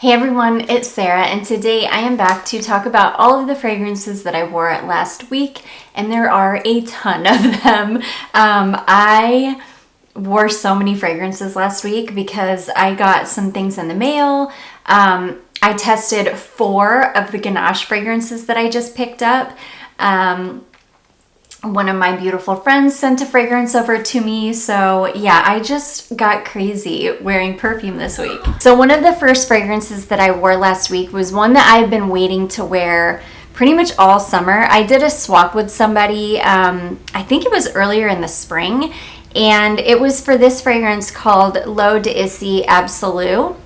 Hey everyone, it's Sarah, and today I am back to talk about all of the fragrances that I wore last week, and there are a ton of them. I wore so many fragrances last week because I got some things in the mail. I tested 4 of the Ganache fragrances that I just picked up. One of my beautiful friends sent a fragrance over to me. So yeah, I just got crazy wearing perfume this week. So one of the first fragrances that I wore last week was one that I've been waiting to wear pretty much all summer. I did a swap with somebody, I think it was earlier in the spring, and it was for this fragrance called Issey Absolue.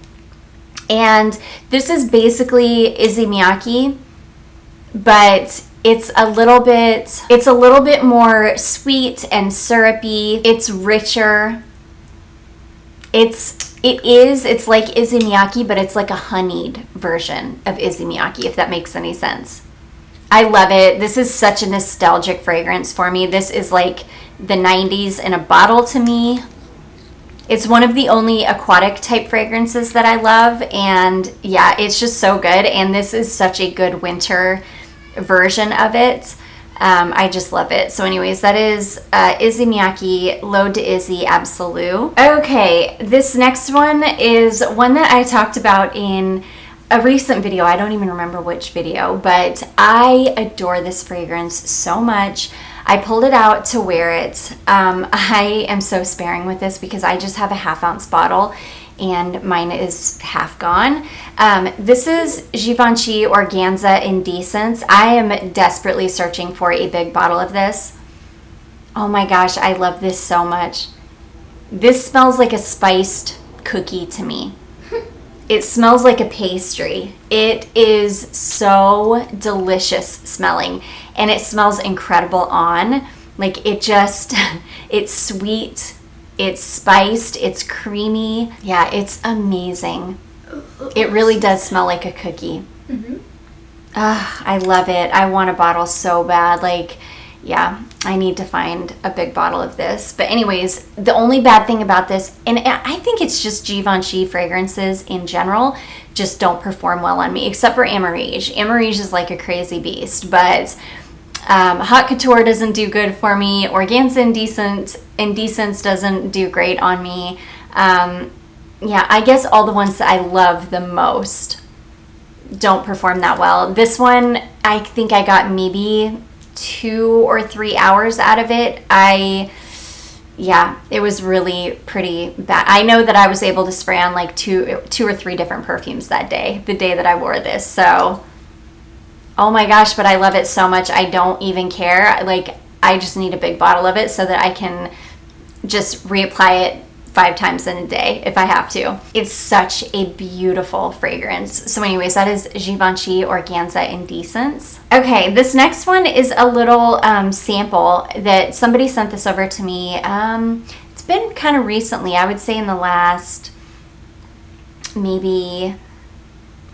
And this is basically Miyaki, but it's a little bit more sweet and syrupy. It's richer. It's like Issey Miyaki, but it's like a honeyed version of Issey Miyaki, if that makes any sense. I love it. This is such a nostalgic fragrance for me. This is like the 90s in a bottle to me. It's one of the only aquatic type fragrances that I love, and yeah, it's just so good. And this is such a good winter version of it. I just love it. So anyways, that is Issey Miyaki Issey Absolue. Okay, this next one is one that I talked about in a recent video. I don't even remember which video, but I adore this fragrance so much. I pulled it out to wear it. I am so sparing with this because I just have a 1/2 ounce bottle and mine is half gone. This is Givenchy Organza Indecence. I am desperately searching for a big bottle of this. Oh my gosh, I love this so much. This smells like a spiced cookie to me. It smells like a pastry. It is so delicious smelling, and it smells incredible on. Like it's sweet. It's spiced, it's creamy. Yeah, it's amazing. It really does smell like a cookie. Mm-hmm. I love it. I want a bottle so bad. Like, yeah, I need to find a big bottle of this. But anyways, the only bad thing about this, and I think it's just Givenchy fragrances in general, just don't perform well on me, except for Amoureige. Amoureige is like a crazy beast, but Haute Couture doesn't do good for me. Organza Indecence doesn't do great on me. Yeah, I guess all the ones that I love the most don't perform that well. This one, I think I got maybe 2 or 3 hours out of it. Yeah, it was really pretty bad. I know that I was able to spray on like two or three different perfumes that day, the day that I wore this. So oh my gosh, but I love it so much. I don't even care. Like, I just need a big bottle of it so that I can just reapply it 5 times in a day if I have to. It's such a beautiful fragrance. So anyways, that is Givenchy Organza Indecence. Okay, this next one is a little sample that somebody sent this over to me. It's been kind of recently. I would say in the last maybe,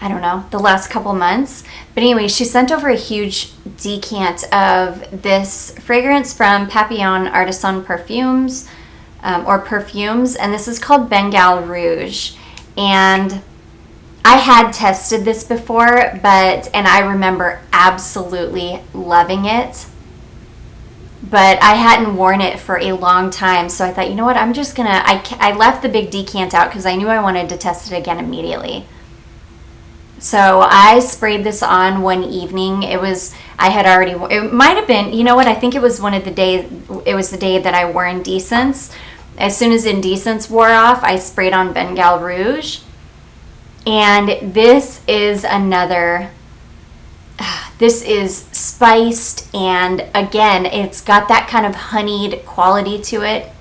I don't know, the last couple months. But anyway, she sent over a huge decant of this fragrance from Papillon Artisan Perfumes, or Perfumes, and this is called Bengale Rouge. And I had tested this before, and I remember absolutely loving it. But I hadn't worn it for a long time, so I thought, you know what, I'm just gonna, I left the big decant out because I knew I wanted to test it again immediately. So I sprayed this on one evening. It might have been, you know what, I think it was the day that I wore Indecence. As soon as Indecence wore off, I sprayed on Bengale Rouge. And this is this is spiced, and again, it's got that kind of honeyed quality to it.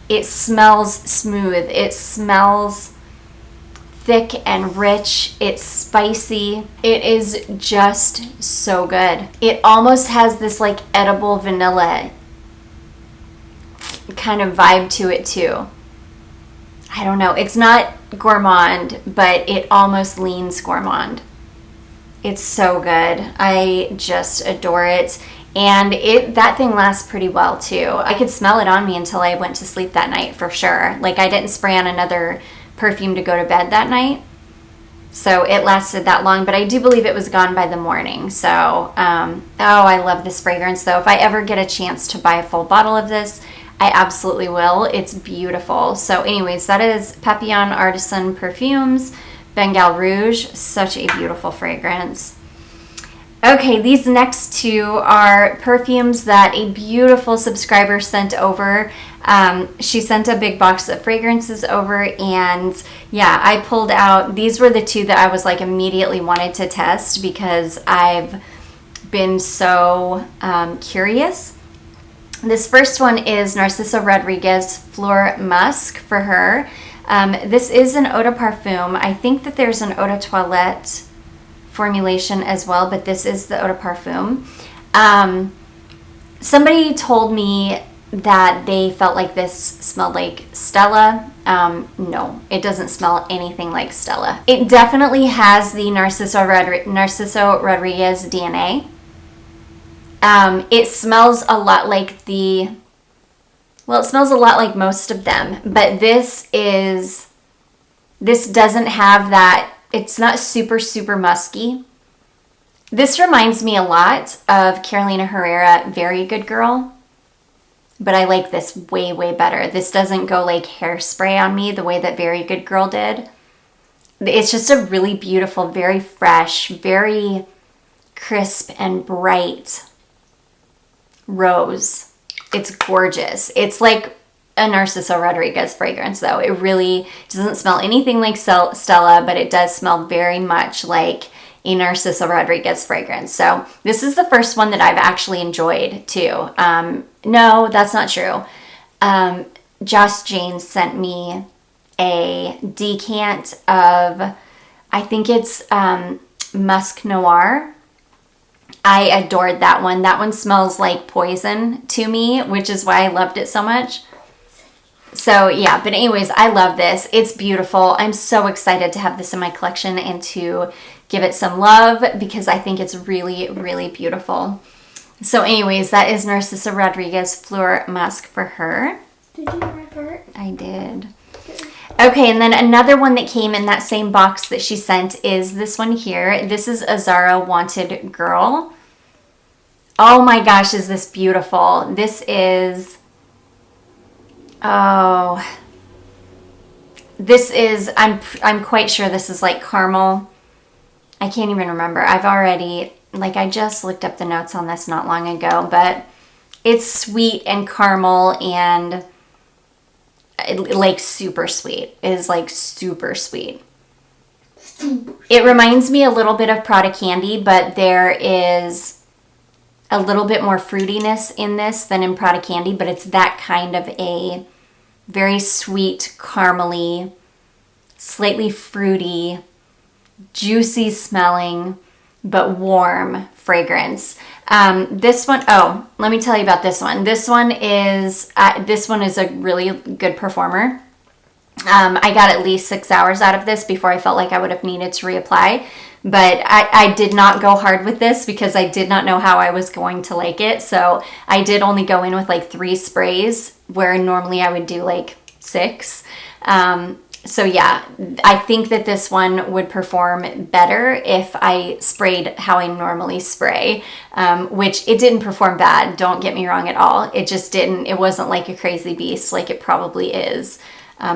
It smells smooth. It smells thick and rich. It's spicy. It is just so good. It almost has this like edible vanilla kind of vibe to it too. I don't know. It's not gourmand, but it almost leans gourmand. It's so good. I just adore it. And that thing lasts pretty well too. I could smell it on me until I went to sleep that night for sure. Like, I didn't spray on another perfume to go to bed that night. So it lasted that long, but I do believe it was gone by the morning. So, oh, I love this fragrance though. If I ever get a chance to buy a full bottle of this, I absolutely will. It's beautiful. So anyways, that is Papillon Artisan Perfumes, Bengale Rouge. Such a beautiful fragrance. Okay, these next two are perfumes that a beautiful subscriber sent over. She sent a big box of fragrances over, and yeah, I pulled out, these were the two that I was like immediately wanted to test because I've been so curious. This first one is Narciso Rodriguez Fleur Musk for her. This is an eau de parfum. I think that there's an eau de toilette formulation as well, but this is the eau de parfum. Somebody told me that they felt like this smelled like Stella. No, it doesn't smell anything like Stella. It definitely has the Narciso Rodriguez DNA. It smells a lot like it smells a lot like most of them, but this doesn't have that. It's not super, super musky. This reminds me a lot of Carolina Herrera Very Good Girl, but I like this way, way better. This doesn't go like hairspray on me the way that Very Good Girl did. It's just a really beautiful, very fresh, very crisp and bright rose. It's gorgeous. It's like a Narciso Rodriguez fragrance though. It really doesn't smell anything like Stella, but it does smell very much like a Narciso Rodriguez fragrance. So this is the first one that I've actually enjoyed too. No, that's not true. Joss Jane sent me a decant of, I think it's Musk Noir. I adored that one. That one smells like poison to me, which is why I loved it so much. So yeah, but anyways, I love this. It's beautiful. I'm so excited to have this in my collection and to give it some love because I think it's really, really beautiful. So anyways, that is Narciso Rodriguez Fleur Musk for her. Did you write it? I did. Okay, and then another one that came in that same box that she sent is this one here. This is Azara Wanted Girl. Oh my gosh, is this beautiful. This is... Oh, this is, I'm quite sure this is like caramel. I can't even remember. I just looked up the notes on this not long ago, but it's sweet and caramel and like super sweet. It is like super sweet. It reminds me a little bit of Prada Candy, but there is a little bit more fruitiness in this than in Prada Candy, but it's that kind of a very sweet, caramely, slightly fruity, juicy smelling, but warm fragrance. This one, oh, let me tell you about this one. This one is a really good performer. I got at least 6 hours out of this before I felt like I would have needed to reapply. But I did not go hard with this because I did not know how I was going to like it. So I did only go in with like 3 sprays where normally I would do like 6. So yeah, I think that this one would perform better if I sprayed how I normally spray, which it didn't perform bad. Don't get me wrong at all. It just didn't, it wasn't like a crazy beast like it probably is,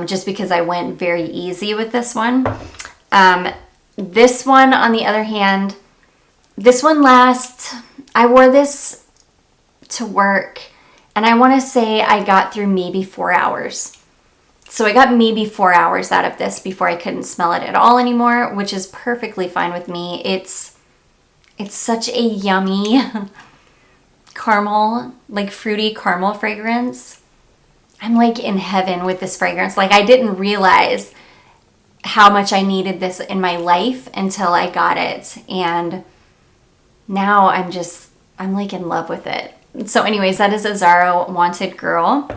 just because I went very easy with this one. This one, on the other hand, this one lasts, I wore this to work and I want to say I got through maybe 4 hours. So I got maybe 4 hours out of this before I couldn't smell it at all anymore, which is perfectly fine with me. It's such a yummy caramel, like fruity caramel fragrance. I'm like in heaven with this fragrance. Like I didn't realize how much I needed this in my life until I got it. And now I'm like in love with it. So anyways, that is Azara Wanted Girl.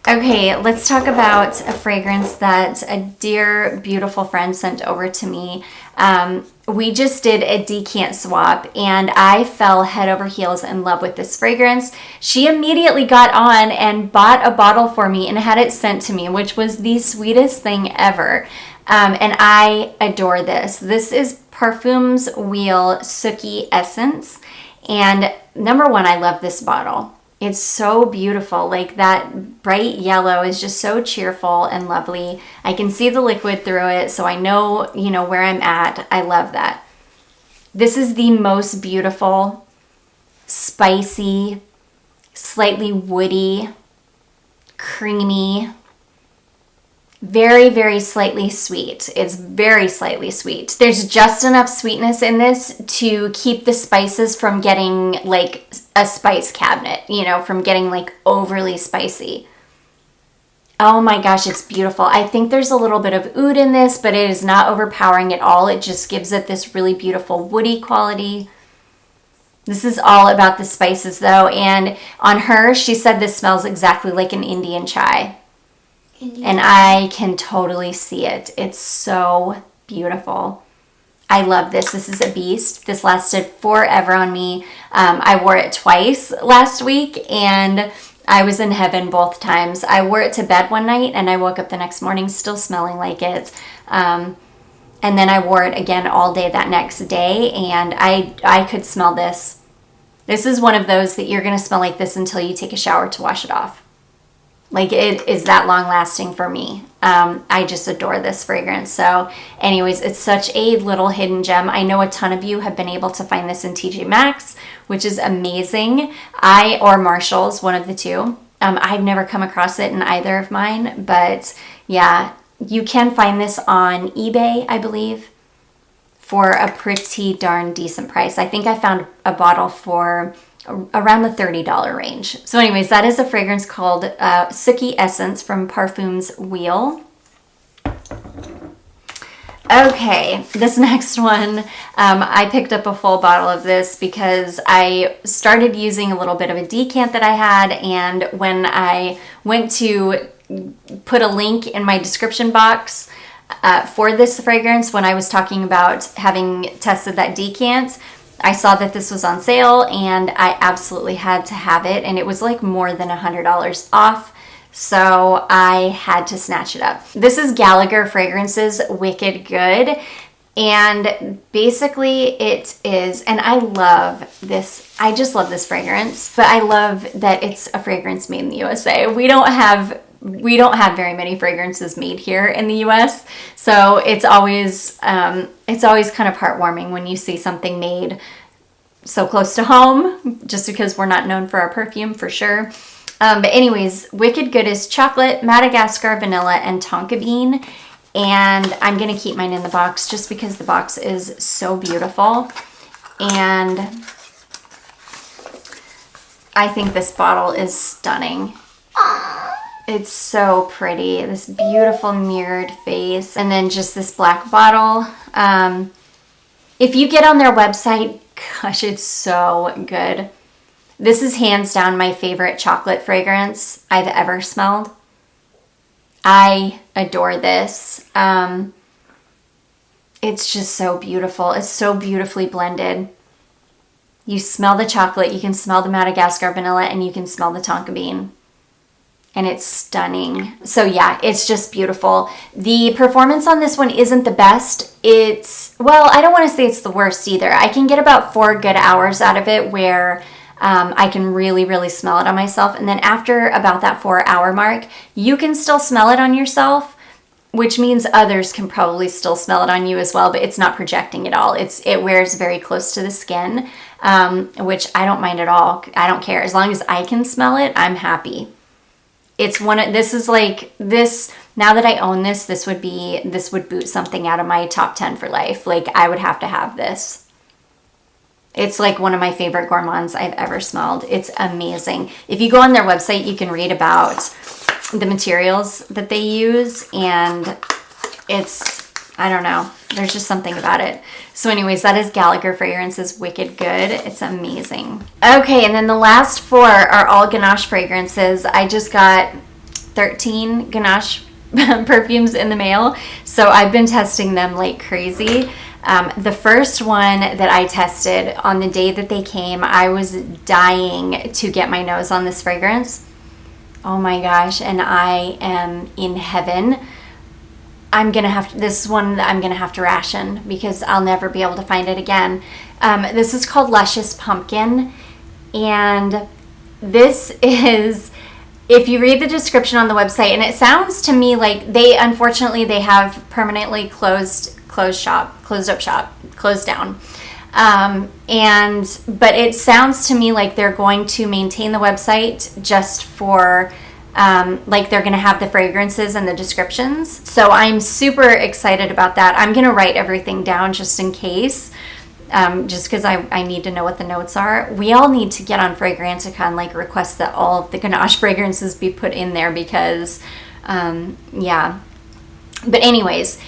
Okay, let's talk about a fragrance that a dear, beautiful friend sent over to me. We just did a decant swap and I fell head over heels in love with this fragrance. She immediately got on and bought a bottle for me and had it sent to me, which was the sweetest thing ever. And I adore this. This is Perfumes Wheel Sookie Essence. And number one, I love this bottle. It's so beautiful. Like that bright yellow is just so cheerful and lovely. I can see the liquid through it, so I know, you know, where I'm at. I love that. This is the most beautiful, spicy, slightly woody, creamy, very, very slightly sweet. It's very slightly sweet. There's just enough sweetness in this to keep the spices from getting like a spice cabinet, you know, from getting like overly spicy. Oh my gosh, it's beautiful. I think there's a little bit of oud in this, but it is not overpowering at all. It just gives it this really beautiful woody quality. This is all about the spices though, and on her, she said this smells exactly like an Indian chai. And I can totally see it. It's so beautiful. I love this. This is a beast. This lasted forever on me. I wore it twice last week and I was in heaven both times. I wore it to bed one night and I woke up the next morning still smelling like it. And then I wore it again all day that next day and I could smell this. This is one of those that you're going to smell like this until you take a shower to wash it off. Like it is that long lasting for me. I just adore this fragrance. So anyways, it's such a little hidden gem. I know a ton of you have been able to find this in TJ Maxx, which is amazing. Or Marshall's, one of the two. I've never come across it in either of mine, but yeah, you can find this on eBay, I believe, for a pretty darn decent price. I think I found a bottle for around the $30 range. So anyways, that is a fragrance called Sookie Essence from Perfumes Wheel. Okay, this next one, I picked up a full bottle of this because I started using a little bit of a decant that I had, and when I went to put a link in my description box for this fragrance, when I was talking about having tested that decant, I saw that this was on sale and I absolutely had to have it, and it was like more than $100 off, so I had to snatch it up. This is Gallagher Fragrances Wicked Good, and basically it is, and I love this, I just love this fragrance, but I love that it's a fragrance made in the USA. We don't have very many fragrances made here in the US, so it's always kind of heartwarming when you see something made so close to home, just because we're not known for our perfume for sure. But anyways, Wicked Good is chocolate, Madagascar vanilla, and tonka bean, and I'm gonna keep mine in the box just because the box is so beautiful, and I think this bottle is stunning. It's so pretty. This beautiful mirrored face. And then just this black bottle. If you get on their website, gosh, it's so good. This is hands down my favorite chocolate fragrance I've ever smelled. I adore this. It's just so beautiful. It's so beautifully blended. You smell the chocolate, you can smell the Madagascar vanilla, and you can smell the tonka bean. And it's stunning. So yeah, it's just beautiful. The performance on this one isn't the best. Well, I don't want to say it's the worst either. I can get about 4 good hours out of it where I can really, really smell it on myself. And then after about that 4-hour mark, you can still smell it on yourself, which means others can probably still smell it on you as well, but it's not projecting at all. It wears very close to the skin, which I don't mind at all. I don't care. As long as I can smell it, I'm happy. This is like this, now that I own this, this would boot something out of my top 10 for life. Like I would have to have this. It's like one of my favorite gourmands I've ever smelled. It's amazing. If you go on their website, you can read about the materials that they use, and I don't know, there's just something about it. So anyways, that is Gallagher Fragrances Wicked Good. It's amazing. Okay, and then the last 4 are all Ganache fragrances. I just got 13 Ganache perfumes in the mail, so I've been testing them like crazy. The first one that I tested on the day that they came, I was dying to get my nose on this fragrance. Oh my gosh, and I am in heaven. this is one that I'm gonna have to ration because I'll never be able to find it again. This is called Luscious Pumpkin, and this is, if you read the description on the website, and it sounds to me like unfortunately they have permanently closed down. But it sounds to me like they're going to maintain the website just for like they're going to have the fragrances and the descriptions. So I'm super excited about that. I'm going to write everything down just in case, just because I need to know what the notes are. We all need to get on Fragrantica and like request that all of the Ganache fragrances be put in there because, yeah. But anyways,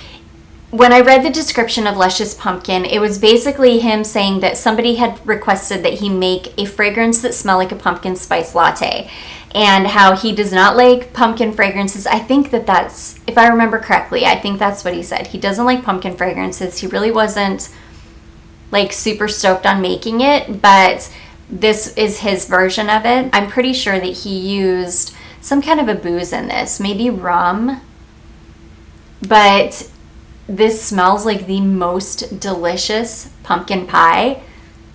when I read the description of Luscious Pumpkin, it was basically him saying that somebody had requested that he make a fragrance that smelled like a pumpkin spice latte, and how he does not like pumpkin fragrances. I think that's, if I remember correctly, I think that's what he said. He doesn't like pumpkin fragrances. He really wasn't like super stoked on making it, but this is his version of it. I'm pretty sure that he used some kind of a booze in this, maybe rum, but this smells like the most delicious pumpkin pie,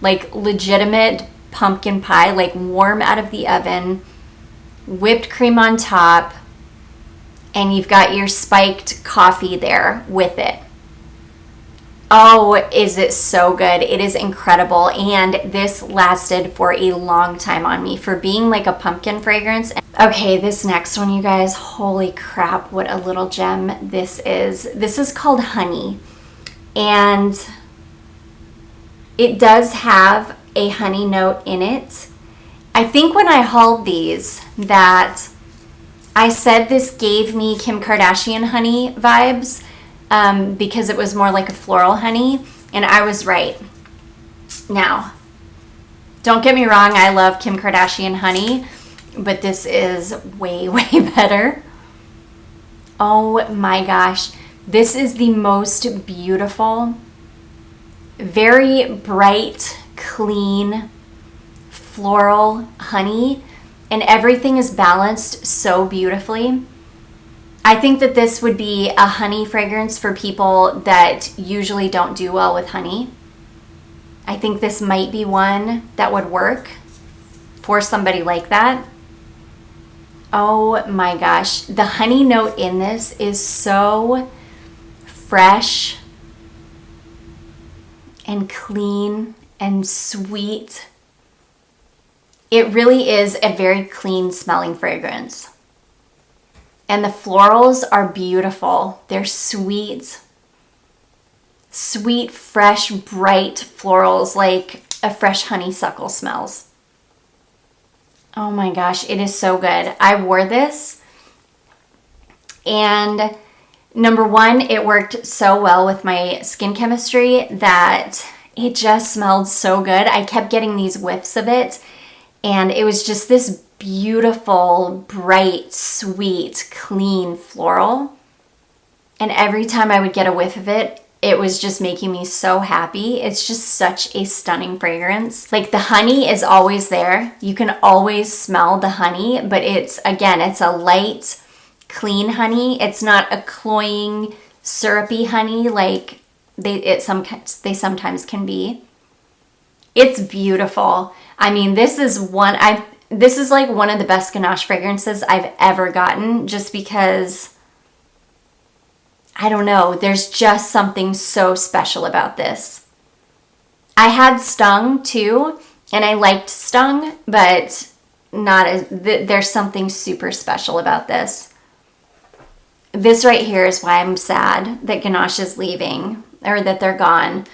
like legitimate pumpkin pie, like warm out of the oven, whipped cream on top, and you've got your spiked coffee there with it. Oh, is it so good? It is incredible, and this lasted for a long time on me for being like a pumpkin fragrance. Okay, this next one, you guys, holy crap, what a little gem this is. This is called Honey, and it does have a honey note in it. I think when I hauled these that I said this gave me Kim Kardashian honey vibes, because it was more like a floral honey, and I was right. Now, don't get me wrong, I love Kim Kardashian honey, but this is way, way better. Oh my gosh. This is the most beautiful, very bright, clean, floral honey, and everything is balanced so beautifully. I think that this would be a honey fragrance for people that usually don't do well with honey. I think this might be one that would work for somebody like that. Oh my gosh. The honey note in this is so fresh and clean and sweet. It really is a very clean smelling fragrance. And the florals are beautiful. They're sweet, fresh, bright florals like a fresh honeysuckle smells. Oh my gosh, it is so good. I wore this, and number one, it worked so well with my skin chemistry that it just smelled so good. I kept getting these whiffs of it, and it was just this beautiful, bright, sweet, clean floral. And every time I would get a whiff of it, it was just making me so happy. It's just such a stunning fragrance. Like, the honey is always there. You can always smell the honey, but it's a light, clean honey. It's not a cloying, syrupy honey like they sometimes can be. It's beautiful. I mean, this is like one of the best Ganache fragrances I've ever gotten, just because, I don't know, there's just something so special about this. I had Stung too, and I liked Stung, but there's something super special about this. This right here is why I'm sad that Ganache is leaving, or that they're gone.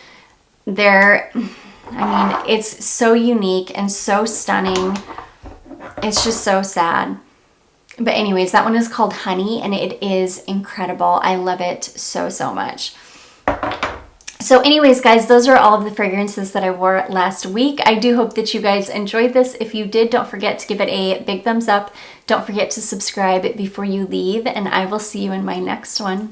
It's so unique and so stunning. It's just so sad. But anyways, that one is called Honey, and it is incredible. I love it so, so much. So anyways, guys, those are all of the fragrances that I wore last week. I do hope that you guys enjoyed this. If you did, don't forget to give it a big thumbs up. Don't forget to subscribe before you leave, and I will see you in my next one.